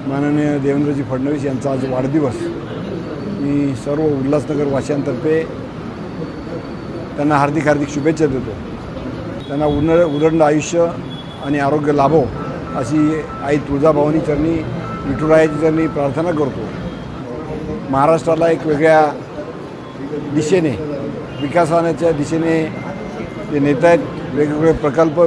माननीय देवेंद्रजी फडणवीस यांचा आज वाढदिवस। मी सर्व उल्हासनगर वासियांतर्फे त्यांना हार्दिक शुभेच्छा देतो। त्यांना उदंड आयुष्य आणि आरोग्य लाभो अशी आई तुळजाभवानी चरणी विठुरायाची चरणी प्रार्थना करतो। महाराष्ट्राला एक वेगळ्या दिशेने विकासाच्या दिशेने ते नेत आहेत। वेगवेगळे प्रकल्प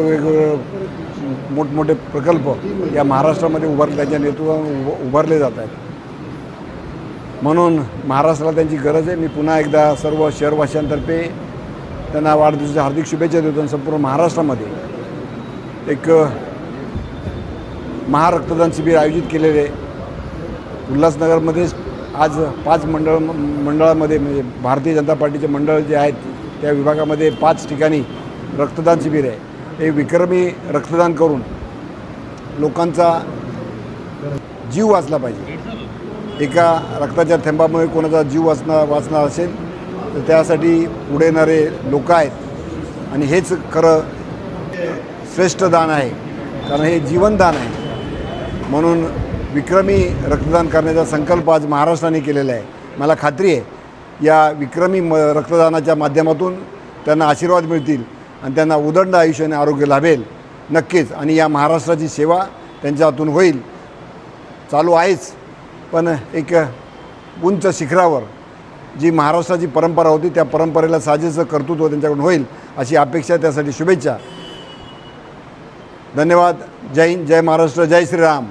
मोठमोठे प्रकल्प या महाराष्ट्रामध्ये त्यांच्या नेतृत्वात उभारले जात आहेत। म्हणून महाराष्ट्राला त्यांची गरज आहे। मी पुन्हा एकदा सर्व शहरवासियांतर्फे त्यांना वाढदिवसाच्या हार्दिक शुभेच्छा देतो। आणि संपूर्ण महाराष्ट्रामध्ये एक महारक्तदान शिबिर आयोजित केलेले उल्हासनगरमध्ये आज 5 मंडळामध्ये म्हणजे भारतीय जनता पार्टीचे मंडळ जे आहेत त्या विभागामध्ये 5 ठिकाणी रक्तदान शिबिर आहे। हे विक्रमी रक्तदान करून लोकांचा जीव वाचला पाहिजे। एका रक्ताच्या थेंबामुळे कोणाचा जीव वाचणार असेल तर त्यासाठी पुढे येणारे लोक आहेत आणि हेच खरं श्रेष्ठ दान आहे, कारण हे जीवनदान आहे। म्हणून विक्रमी रक्तदान करण्याचा संकल्प आज महाराष्ट्राने केलेला आहे। मला खात्री आहे या विक्रमी रक्तदानाच्या माध्यमातून त्यांना आशीर्वाद मिळतील आणि त्यांना उदंड आयुष्य आणि आरोग्य लाभेल नक्कीच। आणि या महाराष्ट्राची सेवा त्यांच्या हातून होईल, चालू आहेच, पण एक उंच शिखरावर जी महाराष्ट्राची परंपरा होती त्या परंपरेला साजेचं कर्तृत्व त्यांच्याकडून होईल अशी अपेक्षा, त्यासाठी शुभेच्छा। धन्यवाद। जय हिंद, जय महाराष्ट्र, जय श्रीराम।